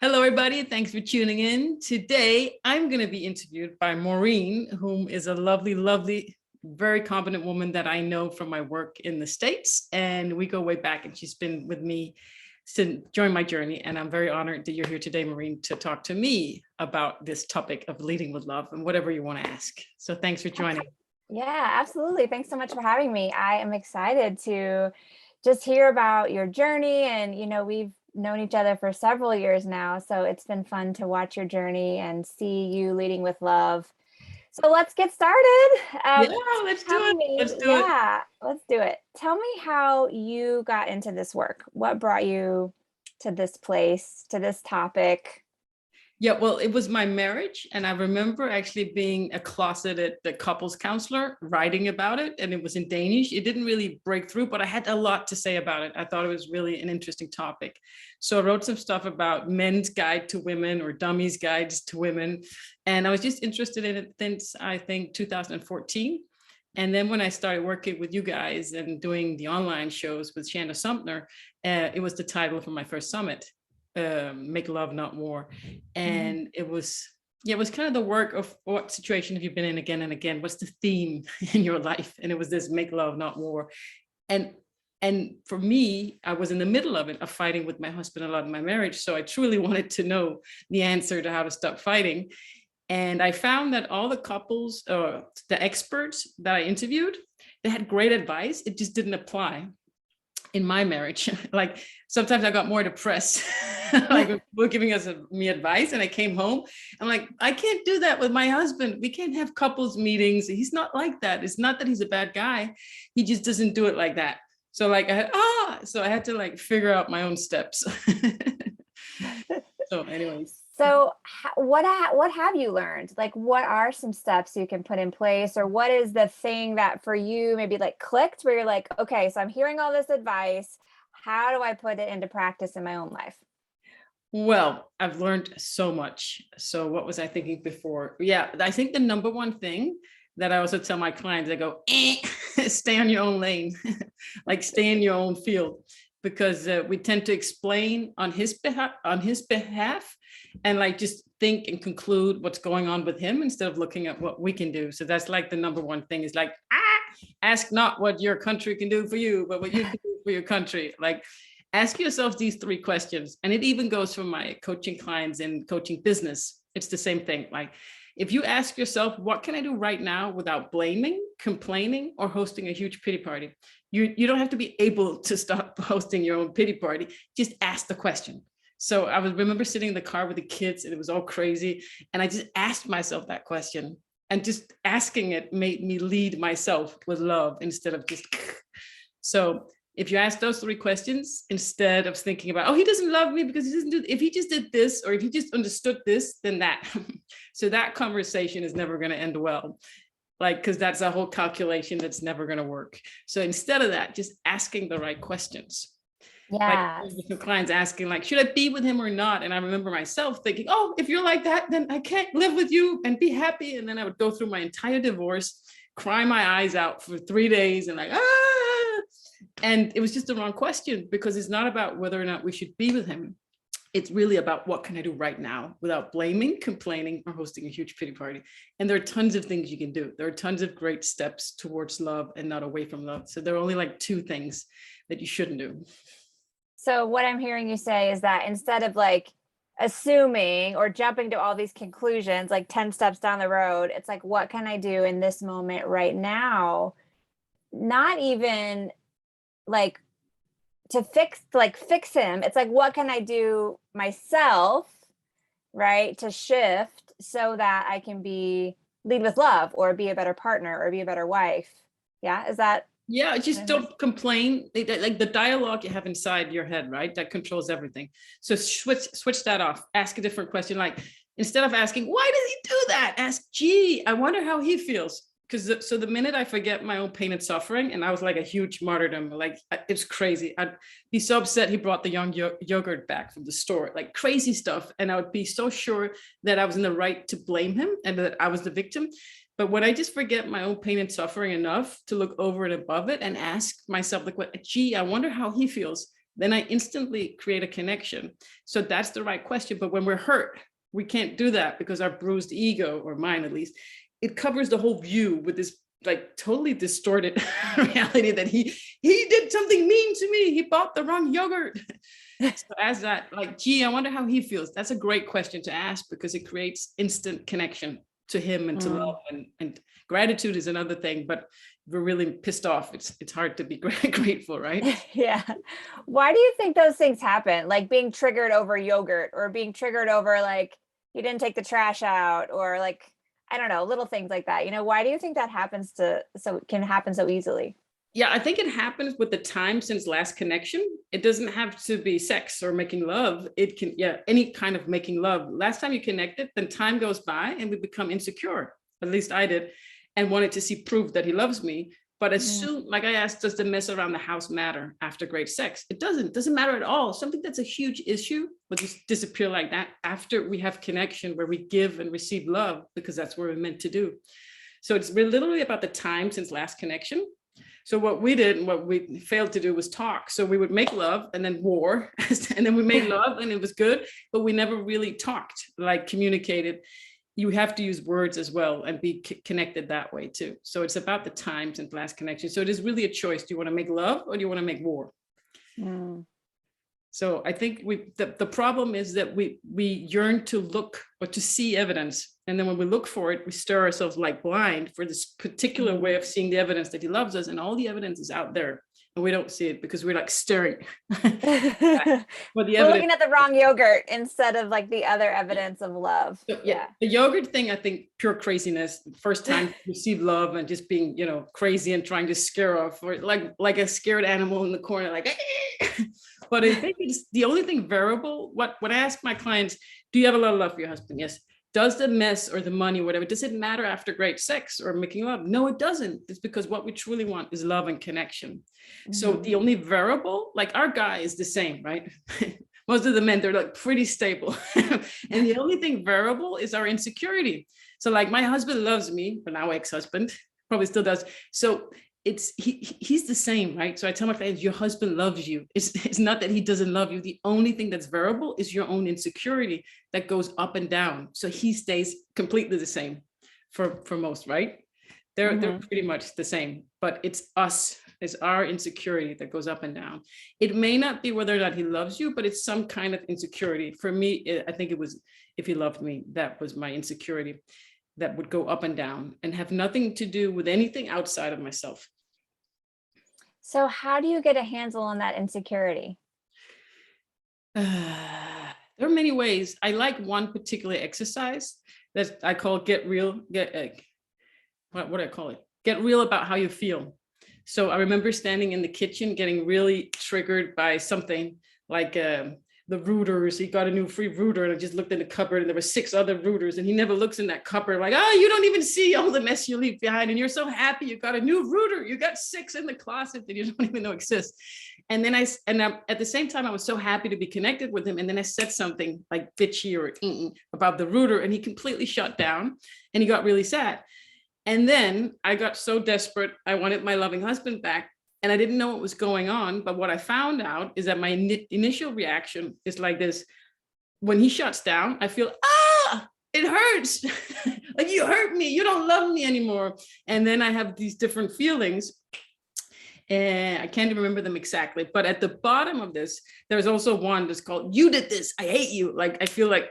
Hello, everybody. Thanks for tuning in. Today, I'm going to be interviewed by Maureen, whom is a lovely, lovely, very competent woman that I know from my work in the States. And we go way back, and she's been with me since joined my journey. And I'm very honored that you're here today, Maureen, to talk to me about this topic of leading with love and whatever you want to ask. So thanks for joining. Yeah, absolutely. Thanks so much for having me. I am excited to just hear about your journey. And, we've known each other for several years now. So it's been fun to watch your journey and see you leading with love. So let's get started. Yeah, let's do it. Let's do it. Yeah, let's do it. Tell me how you got into this work. What brought you to this place, to this topic? Yeah, well, it was my marriage. And I remember actually being a closeted couples counselor, writing about it. And it was in Danish. It didn't really break through, but I had a lot to say about it. I thought it was really an interesting topic. So I wrote some stuff about men's guide to women or dummies guides to women. And I was just interested in it since I think 2014. And then when I started working with you guys and doing the online shows with Shanna Sumner, it was the title for my first summit. Make love, not war. And it was kind of the work of what situation have you been in again and again? What's the theme in your life? And it was this make love, not war. And for me, I was in the middle of it, of fighting with my husband a lot in my marriage. So I truly wanted to know the answer to how to stop fighting. And I found that all the couples, the experts that I interviewed, they had great advice. It just didn't apply in my marriage. Like sometimes I got more depressed, like we're giving me advice, and I came home. I'm like, I can't do that with my husband. We can't have couples meetings. He's not like that. It's not that he's a bad guy. He just doesn't do it like that. So like so I had to like figure out my own steps. So anyways. So what have you learned? Like, what are some steps you can put in place, or what is the thing that for you maybe like clicked where you're like, okay, so I'm hearing all this advice. How do I put it into practice in my own life? Well, I've learned so much. So what was I thinking before? Yeah, I think the number one thing that I also tell my clients, I go, stay on your own lane, like stay in your own field, because we tend to explain on his behalf, and like just think and conclude what's going on with him instead of looking at what we can do. So that's like the number one thing is like, ask not what your country can do for you, but what you can do for your country. Like, ask yourself these three questions. And it even goes for my coaching clients in coaching business. It's the same thing. Like, if you ask yourself, what can I do right now without blaming, complaining, or hosting a huge pity party? You don't have to be able to stop hosting your own pity party. Just ask the question. So I remember sitting in the car with the kids, and it was all crazy. And I just asked myself that question. And just asking it made me lead myself with love instead of just. So if you ask those three questions, instead of thinking about, oh, he doesn't love me because he doesn't do, if he just did this, or if he just understood this, then that. So that conversation is never going to end well. Like, because that's a whole calculation that's never going to work. So instead of that, just asking the right questions. Yeah. Like clients asking, like, should I be with him or not? And I remember myself thinking, oh, if you're like that, then I can't live with you and be happy. And then I would go through my entire divorce, cry my eyes out for 3 days, and like, and it was just the wrong question, because it's not about whether or not we should be with him. It's really about what can I do right now without blaming, complaining, or hosting a huge pity party. And there are tons of things you can do. There are tons of great steps towards love and not away from love. So there are only like 2 things that you shouldn't do. So what I'm hearing you say is that instead of like assuming or jumping to all these conclusions, like 10 steps down the road, it's like, what can I do in this moment right now? Not even like to fix him. It's like, what can I do myself, right, to shift so that I can lead with love, or be a better partner, or be a better wife? Yeah, is that? Yeah, just don't complain. Like the dialogue you have inside your head, right? That controls everything. So switch that off. Ask a different question. Like, instead of asking, why does he do that? Ask, gee, I wonder how he feels. Because so the minute I forget my own pain and suffering, and I was like a huge martyrdom, like it's crazy. I'd be so upset he brought the young yogurt back from the store, like crazy stuff. And I would be so sure that I was in the right to blame him and that I was the victim. But when I just forget my own pain and suffering enough to look over and above it and ask myself, like, what, gee, I wonder how he feels, then I instantly create a connection. So that's the right question. But when we're hurt, we can't do that because our bruised ego, or mine at least, it covers the whole view with this like totally distorted reality that he did something mean to me. He bought the wrong yogurt. So as that, like, gee, I wonder how he feels. That's a great question to ask because it creates instant connection to him and to love, and gratitude is another thing, but we're really pissed off. It's hard to be grateful, right? Yeah. Why do you think those things happen? Like being triggered over yogurt, or being triggered over like you didn't take the trash out, or like, I don't know, little things like that. You know, why do you think that can happen so easily? Yeah, I think it happens with the time since last connection. It doesn't have to be sex or making love. It can, yeah, any kind of making love. Last time you connected, then time goes by and we become insecure. At least I did, and wanted to see proof that he loves me. But as soon, like I asked, does the mess around the house matter after great sex? It doesn't matter at all. Something that's a huge issue will just disappear like that after we have connection where we give and receive love, because that's what we're meant to do. So it's literally about the time since last connection. So what we did and what we failed to do was talk. So we would make love and then war, and then we made love and it was good, but we never really talked, like communicated. You have to use words as well and be connected that way too. So it's about the time since last connection. So it is really a choice. Do you want to make love or do you want to make war? So I think the problem is that we yearn to look or to see evidence. And then when we look for it, we stir ourselves like blind for this particular way of seeing the evidence that he loves us. And all the evidence is out there and we don't see it because we're like staring. We're looking at the wrong yogurt instead of like the other evidence of love. So, yeah, the yogurt thing, I think pure craziness. First time to receive love and just being, you know, crazy and trying to scare off, or like a scared animal in the corner, like. But I think it's the only thing variable. When I ask my clients, do you have a lot of love for your husband? Yes. Does the mess or the money, whatever, does it matter after great sex or making love? No, it doesn't. It's because what we truly want is love and connection. So the only variable, like our guy is the same, right? Most of the men, they're like pretty stable. And the only thing variable is our insecurity. So like my husband loves me, but now ex-husband, probably still does. So he's the same, right? So I tell my clients, your husband loves you. It's not that he doesn't love you. The only thing that's variable is your own insecurity that goes up and down. So he stays completely the same for most, right? They're pretty much the same, but it's us, it's our insecurity that goes up and down. It may not be whether or not he loves you, but it's some kind of insecurity. For me, I think it was, if he loved me, that was my insecurity that would go up and down and have nothing to do with anything outside of myself. So how do you get a handle on that insecurity? There are many ways. I like one particular exercise that I call get real, what do I call it? Get real about how you feel. So I remember standing in the kitchen getting really triggered by something like the routers. He got a new free router and I just looked in the cupboard and there were 6 other routers and he never looks in that cupboard like, oh, you don't even see all the mess you leave behind and you're so happy you got a new router. You got 6 in the closet that you don't even know exist. And then at the same time, I was so happy to be connected with him. And then I said something like bitchy or about the router and he completely shut down and he got really sad. And then I got so desperate. I wanted my loving husband back. And I didn't know what was going on. But what I found out is that my initial reaction is like this. When he shuts down, I feel, it hurts. Like you hurt me. You don't love me anymore. And then I have these different feelings. And I can't even remember them exactly. But at the bottom of this, there's also one that's called, you did this. I hate you. Like, I feel like,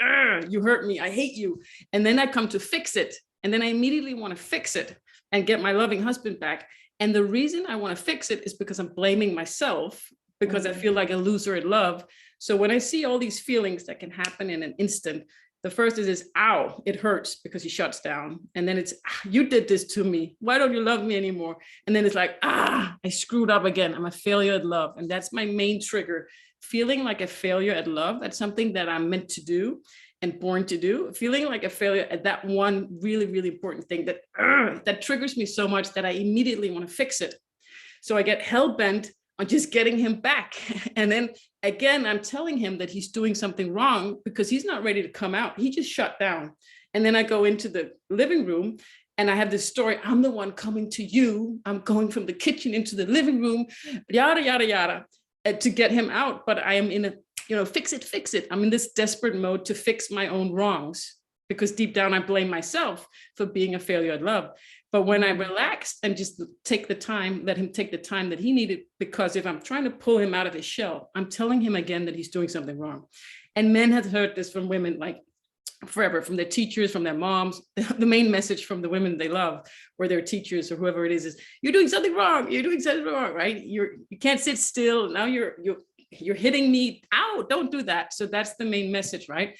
you hurt me. I hate you. And then I come to fix it. And then I immediately want to fix it and get my loving husband back. And the reason I want to fix it is because I'm blaming myself because I feel like a loser in love. So when I see all these feelings that can happen in an instant, the first is ow, it hurts because he shuts down. And then it's, you did this to me. Why don't you love me anymore? And then it's like, I screwed up again. I'm a failure at love. And that's my main trigger. Feeling like a failure at love. That's something that I'm meant to do and born to do. Feeling like a failure at that one really, really important thing that triggers me so much that I immediately want to fix it. So I get hell-bent on just getting him back. And then again, I'm telling him that he's doing something wrong because he's not ready to come out. He just shut down. And then I go into the living room and I have this story. I'm the one coming to you. I'm going from the kitchen into the living room, yada, yada, yada. to get him out. But I am in a, fix it. I'm in this desperate mode to fix my own wrongs, because deep down I blame myself for being a failure at love. But when I relaxed and just let him take the time that he needed, because if I'm trying to pull him out of his shell, I'm telling him again that he's doing something wrong. And men have heard this from women like forever, from their teachers, from their moms. The main message from the women they love, or their teachers or whoever it is you're doing something wrong. You're doing something wrong, right? You can't sit still. Now you're hitting me. Ow, don't do that. So that's the main message, right?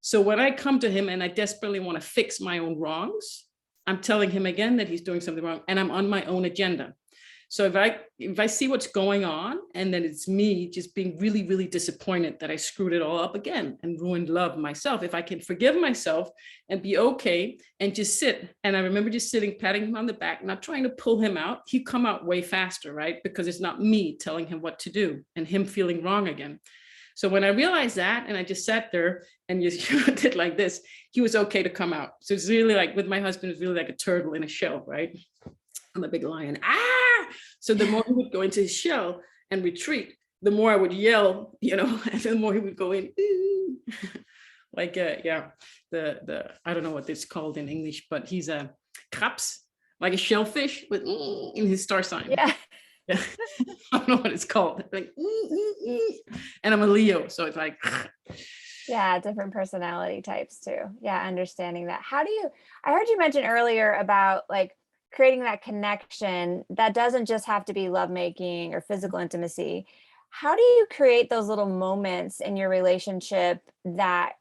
So when I come to him and I desperately want to fix my own wrongs, I'm telling him again that he's doing something wrong, and I'm on my own agenda. So if I see what's going on, and then it's me just being really, really disappointed that I screwed it all up again and ruined love myself, if I can forgive myself and be okay and just sit. And I remember just sitting, patting him on the back, not trying to pull him out. He'd come out way faster, right? Because it's not me telling him what to do and him feeling wrong again. So when I realized that, and I just sat there and just did like this, he was okay to come out. So it's really like, with my husband, it's really like a turtle in a shell, right? I'm a big lion. So the more he would go into his shell and retreat, the more I would yell, and the more he would go in. Like, the I don't know what it's called in English, but he's a crabs, like a shellfish with in his star sign. Yeah. Yeah. I don't know what it's called. Like, and I'm a Leo, so it's like. Yeah, different personality types too. Yeah, understanding that. I heard you mention earlier about like creating that connection that doesn't just have to be lovemaking or physical intimacy. How do you create those little moments in your relationship that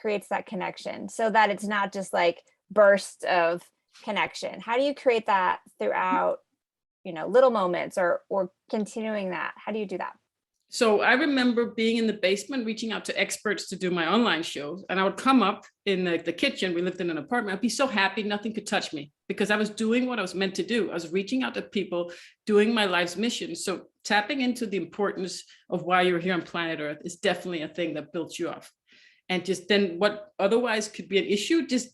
creates that connection, so that it's not just like bursts of connection? How do you create that throughout, little moments or continuing that? How do you do that? So I remember being in the basement, reaching out to experts to do my online shows. And I would come up in the kitchen. We lived in an apartment. I'd be so happy nothing could touch me, because I was doing what I was meant to do. I was reaching out to people, doing my life's mission. So tapping into the importance of why you're here on planet Earth is definitely a thing that builds you up. And just then what otherwise could be an issue just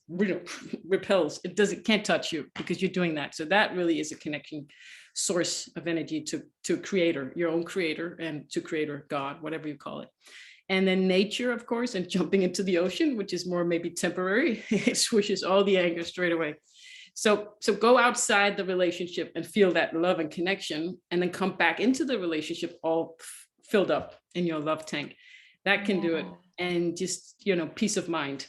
repels. Can't touch you because you're doing that. So that really is a connection source of energy to creator, your own creator, and to creator, God, whatever you call it. And then nature, of course, and jumping into the ocean, which is more maybe temporary. It swishes all the anger straight away. So go outside the relationship and feel that love and connection, and then come back into the relationship all filled up in your love tank. That can do it. And just, peace of mind.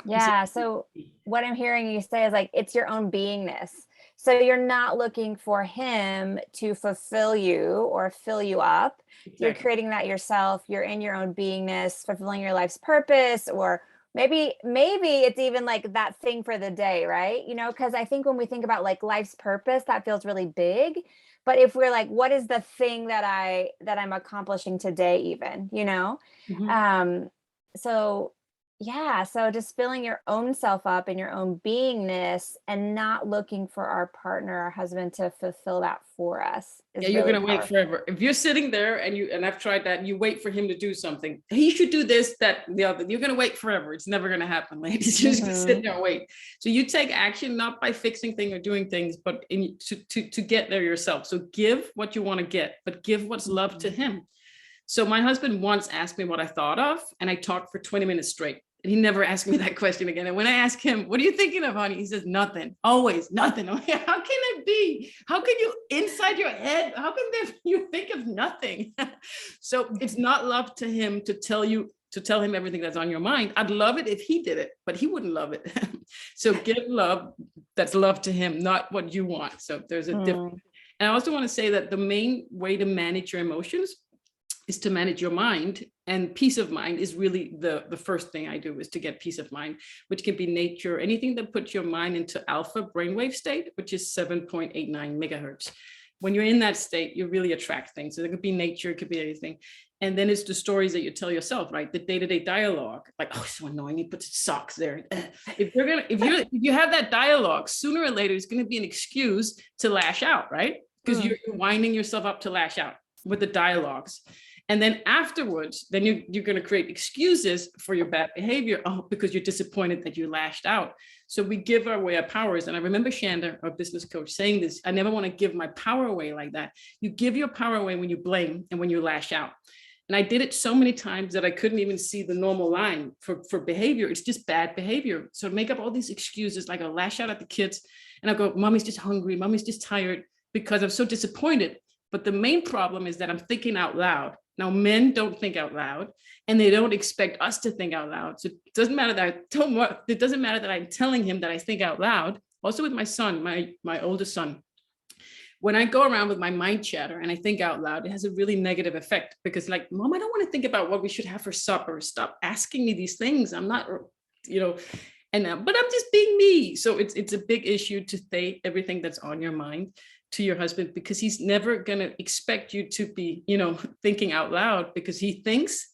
Yeah. So what I'm hearing you say is like, it's your own beingness. So you're not looking for him to fulfill you or fill you up. Exactly. You're creating that yourself. You're in your own beingness, fulfilling your life's purpose, or maybe it's even like that thing for the day, right? Because I think when we think about like life's purpose, that feels really big. But if we're like, what is the thing that I'm accomplishing today, even, Mm-hmm. So just filling your own self up in your own beingness, and not looking for our partner, our husband, to fulfill that for us. You're going to wait forever. If you're sitting there and I've tried that, you wait for him to do something. He should do this, that, the other. You're going to wait forever. It's never going to happen, ladies. You're just going to sit there and wait. So you take action, not by fixing things or doing things, but to get there yourself. So give what you want to get, but give what's love to him. So my husband once asked me what I thought of, and I talked for 20 minutes straight. And he never asked me that question again. And when I ask him, what are you thinking of, honey? He says, nothing, always nothing. I'm like, how can it be? How can you, inside your head, how can you think of nothing? So it's not love to him to tell him everything that's on your mind. I'd love it if he did it, but he wouldn't love it. So give love that's love to him, not what you want. So there's a difference. And I also want to say that the main way to manage your emotions is to manage your mind, and peace of mind is really the first thing I do, is to get peace of mind, which can be nature, anything that puts your mind into alpha brainwave state, which is 7.89 megahertz. When you're in that state, you really attract things. So it could be nature, it could be anything. And then it's the stories that you tell yourself, right? The day-to-day dialogue, like, oh, so annoying, he puts his socks there. If you have that dialogue, sooner or later, it's going to be an excuse to lash out, right? Because you're winding yourself up to lash out with the dialogues. And then afterwards, then you're going to create excuses for your bad behavior. Oh, because you're disappointed that you lashed out. So we give away our powers. And I remember Shanda, our business coach, saying this: I never want to give my power away like that. You give your power away when you blame and when you lash out. And I did it so many times that I couldn't even see the normal line for behavior. It's just bad behavior. So I make up all these excuses, like I'll lash out at the kids and I'll go, mommy's just hungry, mommy's just tired, because I'm so disappointed. But the main problem is that I'm thinking out loud. Now, men don't think out loud, and they don't expect us to think out loud. So it doesn't matter that it doesn't matter that I'm telling him that I think out loud. Also with my son, my oldest son, when I go around with my mind chatter and I think out loud, it has a really negative effect, because like, mom, I don't want to think about what we should have for supper. Stop asking me these things. I'm not, but I'm just being me. So it's a big issue to say everything that's on your mind to your husband, because he's never going to expect you to be, thinking out loud, because he thinks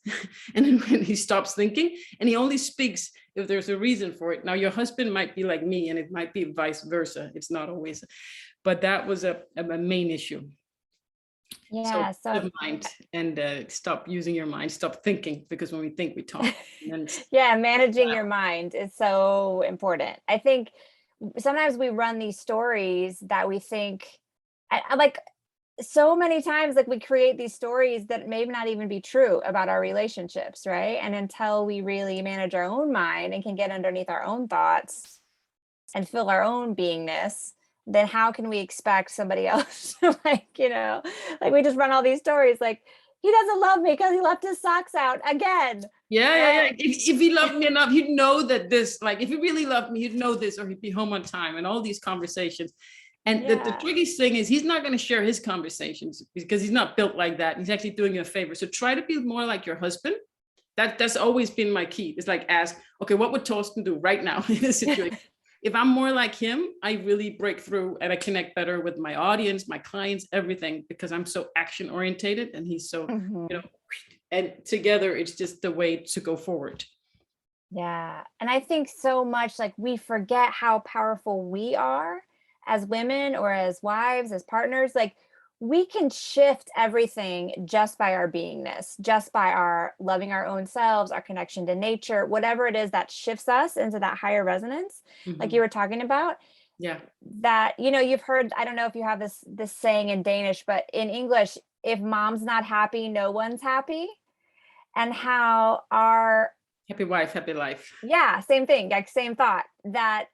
and then when he stops thinking, and he only speaks if there's a reason for it. Now, your husband might be like me, and it might be vice versa. It's not always, but that was a main issue. Yeah. So mind and stop using your mind, stop thinking, because when we think, we talk. And yeah, managing your mind is so important. I think sometimes we run these stories that we think, I like so many times, like we create these stories that may not even be true about our relationships, right? And until we really manage our own mind and can get underneath our own thoughts and feel our own beingness, then how can we expect somebody else to like we just run all these stories like, he doesn't love me because he left his socks out again. Yeah. If he loved me enough, he'd know that this, like, if he really loved me, he'd know this, or he'd be home on time, and all these conversations. And the trickiest thing is he's not going to share his conversations because he's not built like that. He's actually doing you a favor. So try to be more like your husband. That's always been my key. It's like, ask, okay, what would Torsten do right now in this situation? If I'm more like him, I really break through and I connect better with my audience, my clients, everything, because I'm so action orientated and he's so, and together it's just the way to go forward. Yeah. And I think so much like we forget how powerful we are as women or as wives, as partners. Like we can shift everything just by our beingness, just by our loving our own selves, our connection to nature, whatever it is that shifts us into that higher resonance, like you were talking about. Yeah. That, you've heard, I don't know if you have this saying in Danish, but in English, if mom's not happy, no one's happy. And how our happy wife, happy life. Yeah, same thing, like same thought, that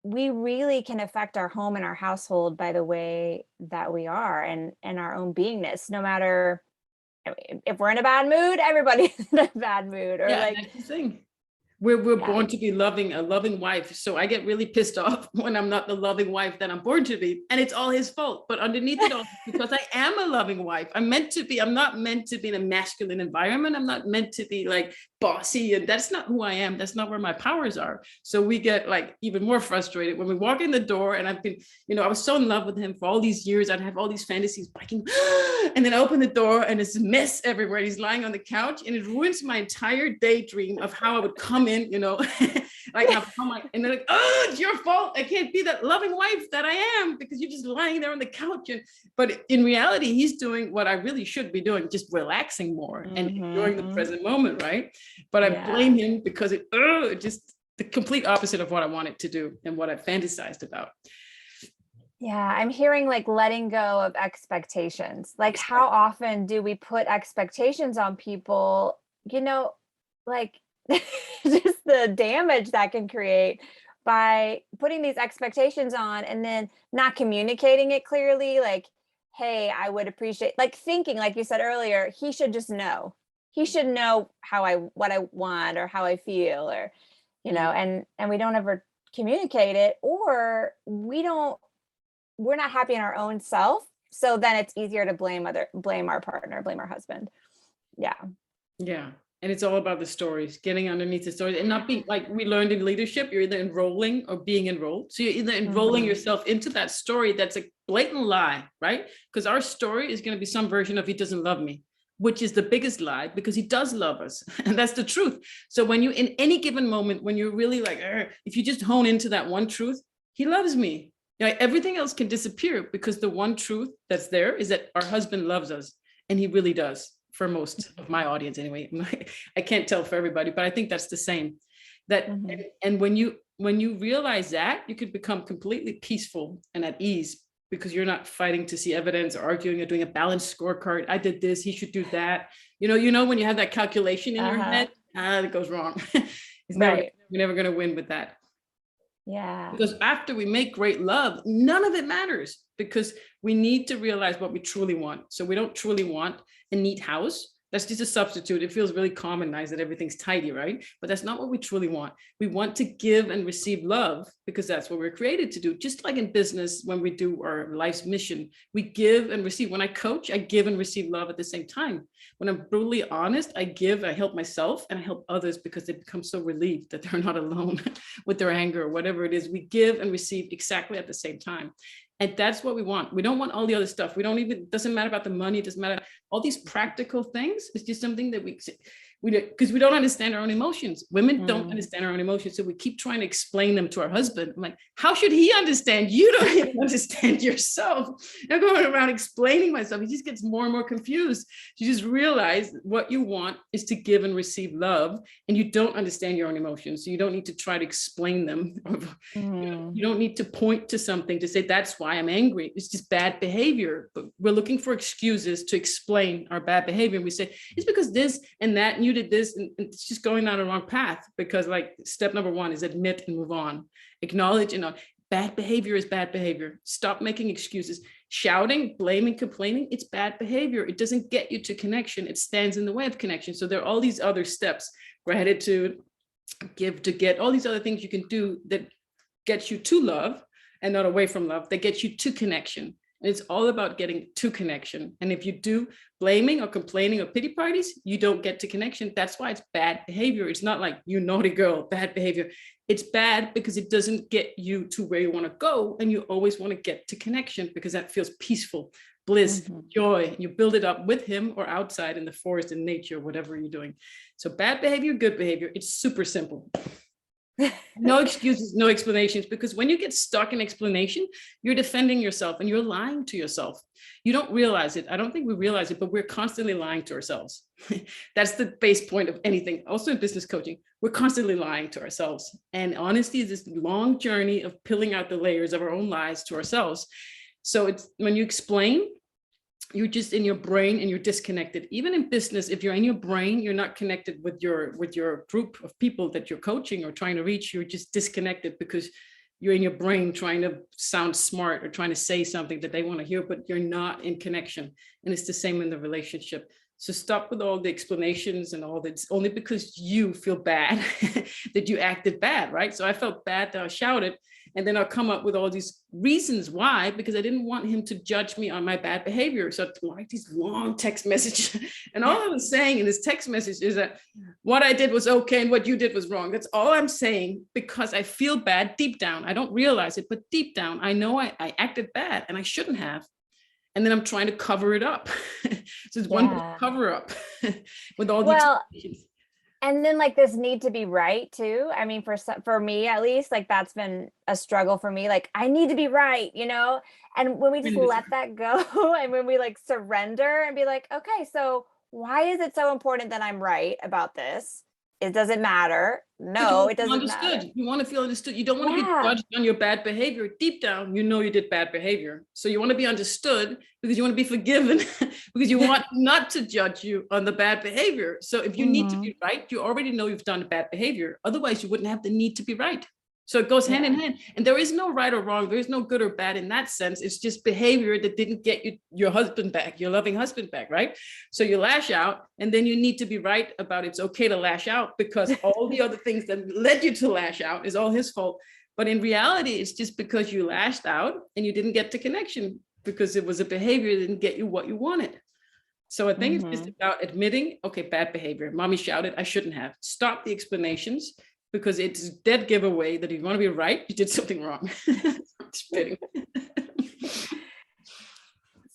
we really can affect our home and our household by the way that we are and our own beingness, no matter if we're in a bad mood, everybody's in a bad mood. Or that's the thing. We're born to be a loving wife. So I get really pissed off when I'm not the loving wife that I'm born to be. And it's all his fault. But underneath it all, because I am a loving wife, I'm not meant to be in a masculine environment. I'm not meant to be like bossy. And that's not who I am. That's not where my powers are. So we get like even more frustrated when we walk in the door. And I've been, I was so in love with him for all these years. I'd have all these fantasies biking. And then I open the door and it's a mess everywhere. He's lying on the couch and it ruins my entire daydream of how I would come in, like and they're like, oh, it's your fault. I can't be that loving wife that I am because you're just lying there on the couch. But in reality, he's doing what I really should be doing, just relaxing more and enjoying the present moment, right? But I blame him because it just the complete opposite of what I wanted to do and what I fantasized about. Yeah, I'm hearing like letting go of expectations. Like how often do we put expectations on people, like just the damage that can create by putting these expectations on and then not communicating it clearly. Like, hey, I would appreciate, like thinking, like you said earlier, he should just know. He should know what I want or how I feel, or, and we don't ever communicate it, or we're not happy in our own self. So then it's easier to blame our partner, blame our husband. Yeah. Yeah. And it's all about the stories, getting underneath the stories and not being like we learned in leadership, you're either enrolling or being enrolled. So you're either enrolling yourself into that story that's a blatant lie, right? Because our story is going to be some version of he doesn't love me, which is the biggest lie because he does love us. And that's the truth. So when you, in any given moment, when you're really like, if you just hone into that one truth, he loves me. Everything else can disappear because the one truth that's there is that our husband loves us. And he really does for most of my audience anyway. I can't tell for everybody, but I think that's the same. That and when you realize that, you could become completely peaceful and at ease, because you're not fighting to see evidence or arguing or doing a balanced scorecard. I did this, he should do that. When you have that calculation in your head, it goes wrong. We're never going to win with that. Yeah. Because after we make great love, none of it matters, because we need to realize what we truly want. So we don't truly want a neat house. That's just a substitute. It feels really commonized that everything's tidy, right? But that's not what we truly want. We want to give and receive love, because that's what we're created to do. Just like in business, when we do our life's mission, we give and receive. When I coach, I give and receive love at the same time. When I'm brutally honest, I give, I help myself, and I help others, because they become so relieved that they're not alone with their anger or whatever it is. We give and receive exactly at the same time. And that's what we want. We don't want all the other stuff. It doesn't matter about the money. It doesn't matter. All these practical things. It's just something that because we don't understand our own emotions. Women don't understand our own emotions. So we keep trying to explain them to our husband. I'm like, how should he understand? You don't even understand yourself. I'm going around explaining myself. He just gets more and more confused. You just realize what you want is to give and receive love, and you don't understand your own emotions. So you don't need to try to explain them. You don't need to point to something to say, that's why I'm angry. It's just bad behavior. But we're looking for excuses to explain our bad behavior. And we say, it's because this and that, and you did this, and it's just going down the wrong path. Because like step number one is admit and move on. Acknowledge, bad behavior is bad behavior. Stop making excuses. Shouting, blaming, complaining, it's bad behavior. It doesn't get you to connection. It stands in the way of connection. So there are all these other steps: gratitude, give to get, all these other things you can do that get you to love and not away from love, that get you to connection. And it's all about getting to connection. And if you do blaming or complaining or pity parties, you don't get to connection. That's why it's bad behavior. It's not like, you naughty girl, bad behavior. It's bad because it doesn't get you to where you want to go. And you always want to get to connection, because that feels peaceful, bliss, joy. You build it up with him or outside in the forest, in nature, whatever you're doing. So bad behavior, good behavior. It's super simple. No excuses, no explanations, because when you get stuck in explanation, you're defending yourself and you're lying to yourself. You don't realize it. I don't think we realize it, but we're constantly lying to ourselves. That's the base point of anything. Also in business coaching, we're constantly lying to ourselves. And honesty is this long journey of peeling out the layers of our own lies to ourselves. So it's when you explain, you're just in your brain and you're disconnected. Even in business, if you're in your brain, you're not connected with your group of people that you're coaching or trying to reach. You're just disconnected because you're in your brain trying to sound smart or trying to say something that they want to hear, but you're not in connection. And it's the same in the relationship. So stop with all the explanations and all that. It's only because you feel bad that you acted bad, right? So I felt bad that I shouted, and then I'll come up with all these reasons why, because I didn't want him to judge me on my bad behavior. So I write these long text messages. And all I was saying in this text message is that what I did was okay and what you did was wrong. That's all I'm saying, because I feel bad deep down. I don't realize it, but deep down, I know I acted bad and I shouldn't have. And then I'm trying to cover it up. So it's one cover up with all the explanations. And then like this need to be right too. I mean, for me, at least, like that's been a struggle for me. Like I need to be right, and when we just let that go and when we like surrender and be like, okay, so why is it so important that I'm right about this? It doesn't matter. No, it doesn't matter. You want to feel understood. You don't want to be judged on your bad behavior. Deep down, you know you did bad behavior. So you want to be understood because you want to be forgiven because you want not to judge you on the bad behavior. So if you need to be right, you already know you've done bad behavior. Otherwise, you wouldn't have the need to be right. So it goes hand in hand. And there is no right or wrong. There is no good or bad in that sense. It's just behavior that didn't get you your husband back, your loving husband back, right? So you lash out, and then you need to be right about it's okay to lash out, because all the other things that led you to lash out is all his fault. But in reality, it's just because you lashed out and you didn't get to connection because it was a behavior that didn't get you what you wanted. So I think it's just about admitting, okay, bad behavior. Mommy shouted, I shouldn't have. Stop the explanations, because it's a dead giveaway that if you want to be right, you did something wrong.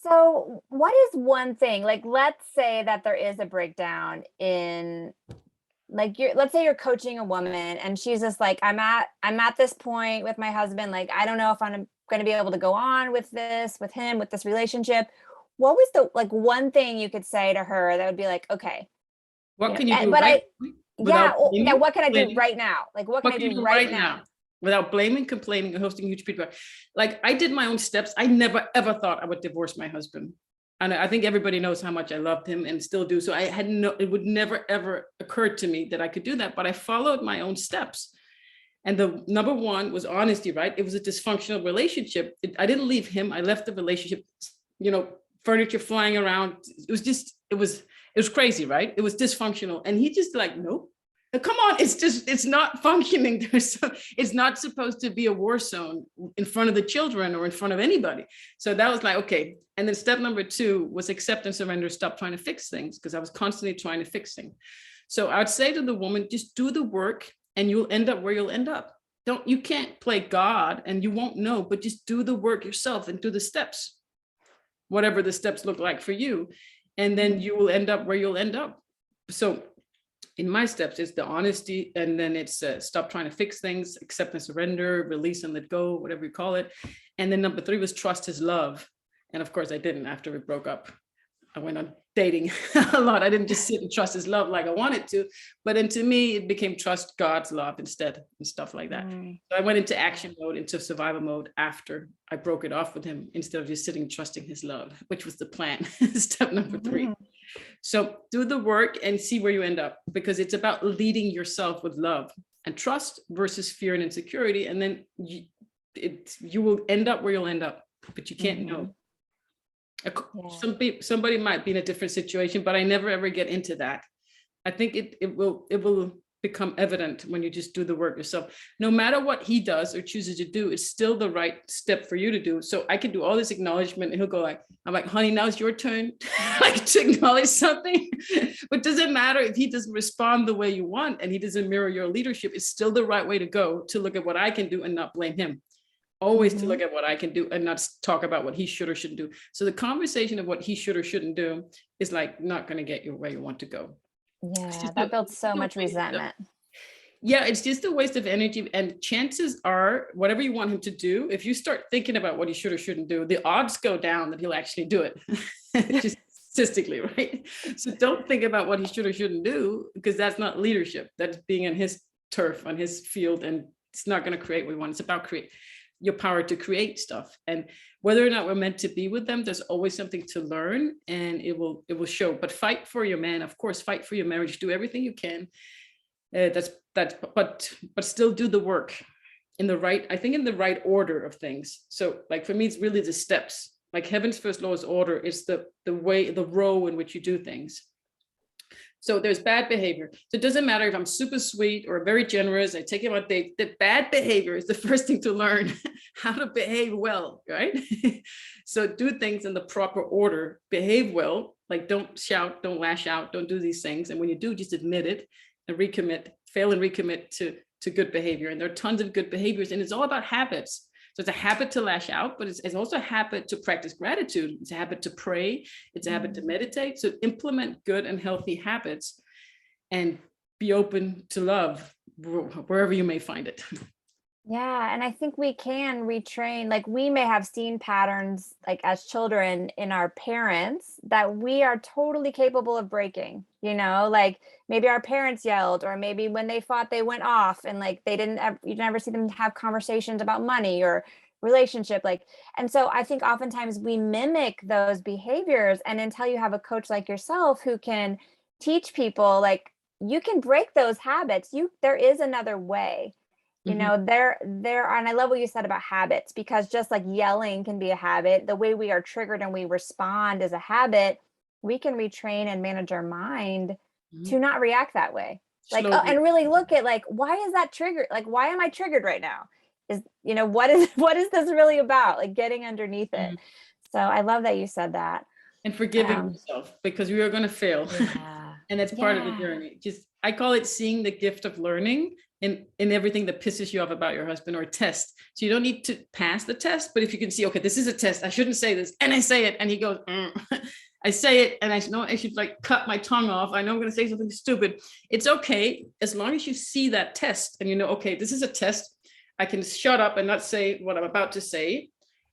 So what is one thing, like, let's say that there is a breakdown in, like, let's say you're coaching a woman and she's just like, I'm at this point with my husband. Like, I don't know if I'm going to be able to go on with this, with him, with this relationship. what was the like one thing you could say to her that would be like, okay, What can you do but right yeah, without yeah, blaming, what can I do complaining? right now? Like, what can What I can you do do right right now? now without blaming, complaining, and hosting huge feedback? Like I did my own steps. I never ever thought I would divorce my husband. And I think everybody knows how much I loved him and still do. So I had it would never ever occur to me that I could do that. But I followed my own steps. And the number one was honesty, right? It was a dysfunctional relationship. I didn't leave him. I left the relationship, you know, furniture flying around. It was crazy, right? It was dysfunctional. And he just like, nope. Come on, it's not functioning. It's not supposed to be a war zone in front of the children or in front of anybody. So that was like, okay. And then step number two was accept and surrender, stop trying to fix things, because I was constantly trying to fix things. So I would say to the woman, just do the work and you'll end up where you'll end up. You can't play God and you won't know, but just do the work yourself and do the steps, whatever the steps look like for you. And then you will end up where you'll end up. So in my steps, it's the honesty, and then it's stop trying to fix things, accept and surrender, release and let go, whatever you call it. And then number three was trust his love. And of course I didn't after we broke up. I went on dating a lot. I didn't just sit and trust his love like I wanted to, but then to me, it became trust God's love instead and stuff like that. So I went into action mode, into survival mode after I broke it off with him, instead of just sitting trusting his love, which was the plan. Step number three. So do the work and see where you end up, because it's about leading yourself with love and trust versus fear and insecurity. And then you will end up where you'll end up, but you can't know. Somebody might be in a different situation, but I never ever get into that. I think it will become evident when you just do the work yourself. No matter what he does or chooses to do, it's still the right step for you to do. So I can do all this acknowledgement and he'll go like, I'm like, honey, now it's your turn like to acknowledge something. But doesn't matter if he doesn't respond the way you want and he doesn't mirror your leadership, it's still the right way to go, to look at what I can do and not blame him. Always to look at what I can do and not talk about what he should or shouldn't do. So the conversation of what he should or shouldn't do is like not going to get you where you want to go. Yeah, that builds so much resentment. Yeah, it's just a waste of energy. And chances are, whatever you want him to do, if you start thinking about what he should or shouldn't do, the odds go down that he'll actually do it. Just statistically, right? So don't think about what he should or shouldn't do, because that's not leadership. That's being on his turf, on his field, and it's not going to create what we want. It's about your power to create stuff. And whether or not we're meant to be with them, there's always something to learn, and it will show. But fight for your man, of course, fight for your marriage, do everything you can. But still do the work in the right order of things. So like for me, it's really the steps. Like heaven's first law is order. It's the row in which you do things. So there's bad behavior. So it doesn't matter if I'm super sweet or very generous, I take him on dates. The bad behavior is the first thing to learn how to behave well, right? So do things in the proper order, behave well, like don't shout, don't lash out, don't do these things. And when you do, just admit it and recommit, fail and recommit to good behavior. And there are tons of good behaviors, and it's all about habits. So it's a habit to lash out, but it's also a habit to practice gratitude. It's a habit to pray. It's a habit to meditate. So implement good and healthy habits and be open to love wherever you may find it. Yeah, and I think we can retrain, like we may have seen patterns like as children in our parents that we are totally capable of breaking, like maybe our parents yelled, or maybe when they fought, they went off and like you never see them have conversations about money or relationship. And so I think oftentimes we mimic those behaviors, and until you have a coach like yourself who can teach people, like you can break those habits, there is another way. There are, and I love what you said about habits, because just like yelling can be a habit, the way we are triggered and we respond is a habit. We can retrain and manage our mind to not react that way. And really look at like, why is that triggered? Like, why am I triggered right now? What is this really about? Like getting underneath it. So I love that you said that. And forgiving yourself, because we are going to fail. Yeah. And that's part of the journey. I call it seeing the gift of learning in everything that pisses you off about your husband, or a test. So you don't need to pass the test, but if you can see, okay, this is a test, I shouldn't say this, and I say it, and he goes, I say it, and I know I should like cut my tongue off. I know I'm going to say something stupid. It's okay, as long as you see that test and okay, this is a test. I can shut up and not say what I'm about to say.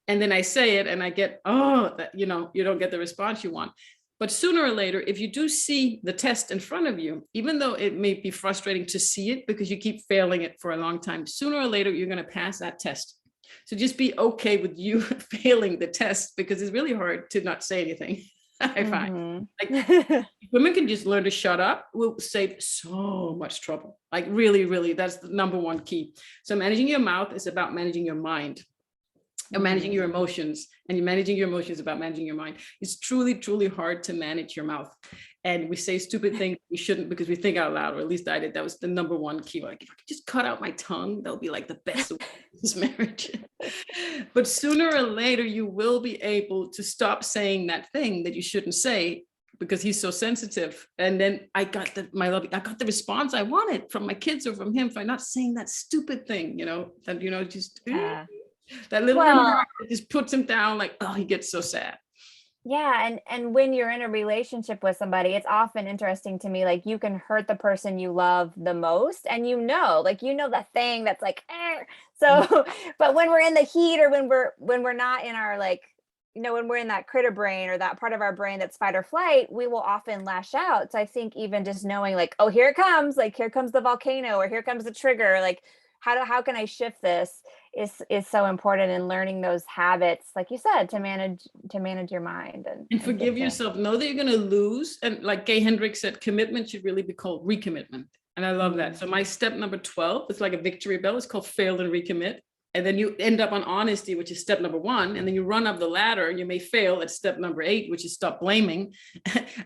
And then I say it and I get, oh, that, you know, you don't get the response you want. But sooner or later, if you do see the test in front of you, even though it may be frustrating to see it because you keep failing it for a long time, sooner or later, you're going to pass that test. So just be okay with you failing the test, because it's really hard to not say anything. I find like women can just learn to shut up, will save so much trouble. Like really, really, that's the number one key. So managing your mouth is about managing your mind. And managing your emotions, and you're managing your emotions about managing your mind. It's truly, truly hard to manage your mouth. And we say stupid things we shouldn't because we think out loud, or at least I did. That was the number one key. Like, if I could just cut out my tongue, that'll be like the best of this marriage. But sooner or later, you will be able to stop saying that thing that you shouldn't say because he's so sensitive. And then I got the response I wanted from my kids or from him for not saying that stupid thing, just that little remark that just puts him down, like, oh, he gets so sad. Yeah. And when you're in a relationship with somebody, it's often interesting to me, like you can hurt the person you love the most. And the thing that's like, so, but when we're in the heat, or when we're not in our, like, when we're in that critter brain, or that part of our brain that's fight or flight, we will often lash out. So I think even just knowing, like, oh, here it comes, like, here comes the volcano, or here comes the trigger, like, how can I shift this is so important in learning those habits, like you said, to manage your mind and forgive yourself. Know that you're going to lose. And like Gay Hendricks said, commitment should really be called recommitment. And I love that. So my step number 12, it's like a victory bell. It's called fail and recommit. And then you end up on honesty, which is step number 1. And then you run up the ladder and you may fail at step number 8, which is stop blaming.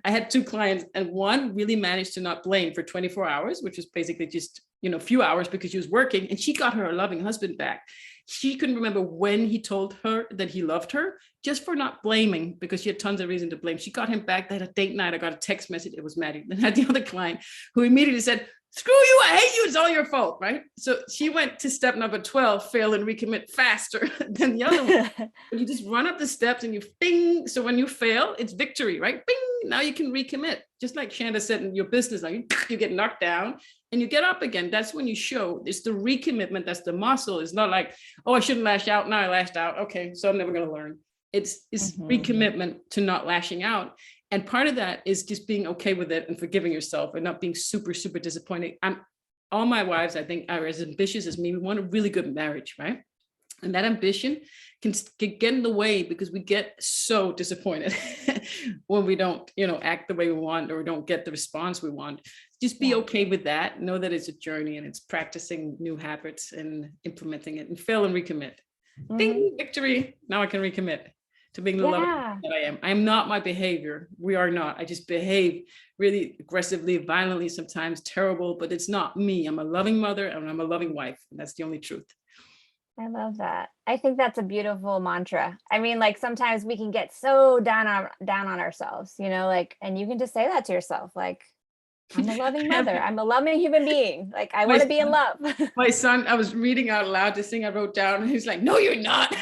I had 2 clients, and one really managed to not blame for 24 hours, which was basically just, a few hours because she was working, and she got her loving husband back. She couldn't remember when he told her that he loved her, just for not blaming, because she had tons of reason to blame. She got him back. They had a date night. I got a text message. It was Maddie. Then I had the other client who immediately said, screw you, I hate you, it's all your fault, right? So she went to step number 12, fail and recommit, faster than the other one. When you just run up the steps and you bing. So when you fail, it's victory, right? Bing, now you can recommit. Just like Shanda said in your business, like you get knocked down and you get up again. That's when you show. It's the recommitment, that's the muscle. It's not like, oh, I shouldn't lash out. Now I lashed out. Okay, so I'm never going to learn. It's recommitment to not lashing out. And part of that is just being okay with it and forgiving yourself and not being super, super disappointed. All my wives, I think, are as ambitious as me. We want a really good marriage, right? And that ambition can get in the way because we get so disappointed when we don't, act the way we want, or don't get the response we want. Just be okay with that. Know that it's a journey and it's practicing new habits and implementing it, and fail and recommit. Ding, victory. Now I can recommit to being the lover that I am. I am not my behavior. We are not. I just behave really aggressively, violently, sometimes terrible, but it's not me. I'm a loving mother and I'm a loving wife. And that's the only truth. I love that. I think that's a beautiful mantra. I mean, like, sometimes we can get so down on ourselves, and you can just say that to yourself, like, I'm a loving mother. I'm a loving human being. Like, I want to be in love. My son, I was reading out loud this thing I wrote down, and he's like, no, you're not.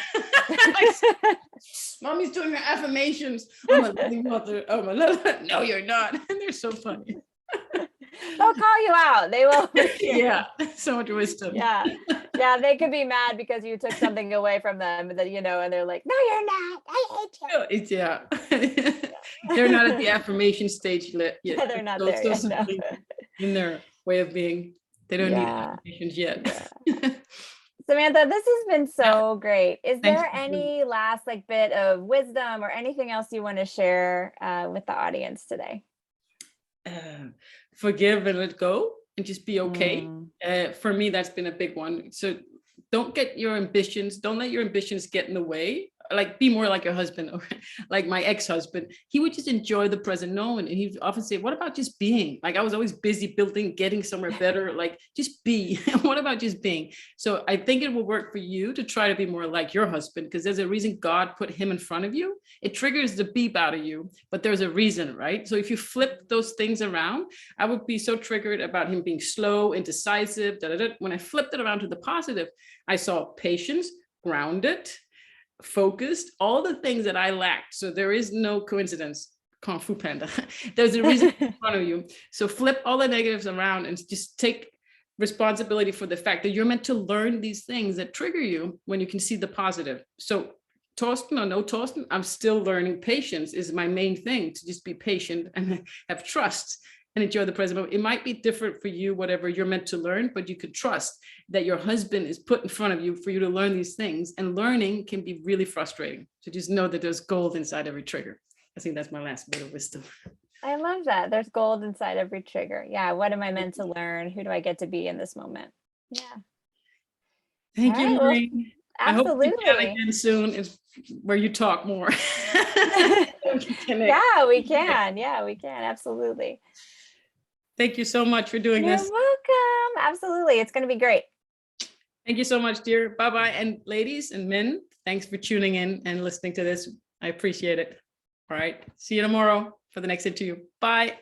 Mommy's doing her affirmations. I'm a loving mother. No, you're not. And they're so funny. They'll call you out. They will. Yeah, so much wisdom. Yeah. They could be mad because you took something away from them, and they're like, no, you're not. I hate you. Yeah. They're not at the affirmation stage yet. Yeah, they're not there yet. No. In their way of being. They don't need affirmations yet. Yeah. Samantha, this has been so great. Is there any last bit of wisdom or anything else you want to share with the audience today? Forgive and let go and just be okay. For me, that's been a big one. So don't let your ambitions get in the way. Like, be more like your husband, or like my ex-husband. He would just enjoy the present moment. And he'd often say, what about just being? Like, I was always busy building, getting somewhere better. Like, just be. What about just being? So I think it will work for you to try to be more like your husband, because there's a reason God put him in front of you. It triggers the beep out of you, but there's a reason, right? So if you flip those things around, I would be so triggered about him being slow, indecisive. When I flipped it around to the positive, I saw patience, grounded, focused, all the things that I lacked. So there is no coincidence. Kung Fu Panda. There's a reason in front of you. So flip all the negatives around and just take responsibility for the fact that you're meant to learn these things that trigger you when you can see the positive. So tossing or no tossing, I'm still learning. Patience is my main thing, to just be patient and have trust and enjoy the present moment. It might be different for you, whatever you're meant to learn, but you could trust that your husband is put in front of you for you to learn these things. And learning can be really frustrating. So just know that there's gold inside every trigger. I think that's my last bit of wisdom. I love that. There's gold inside every trigger. Yeah. What am I meant to learn? Who do I get to be in this moment? Yeah. Thank All you, right. Well, Marie. I hope we can absolutely. again soon, where you talk more. Yeah, we can. Yeah, we can. Absolutely. Thank you so much for doing You're this. welcome. Absolutely. It's going to be great. Thank you so much, dear. Bye-bye. And ladies and men, thanks for tuning in and listening to this. I appreciate it. All right. See you tomorrow for the next interview. Bye.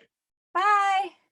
Bye.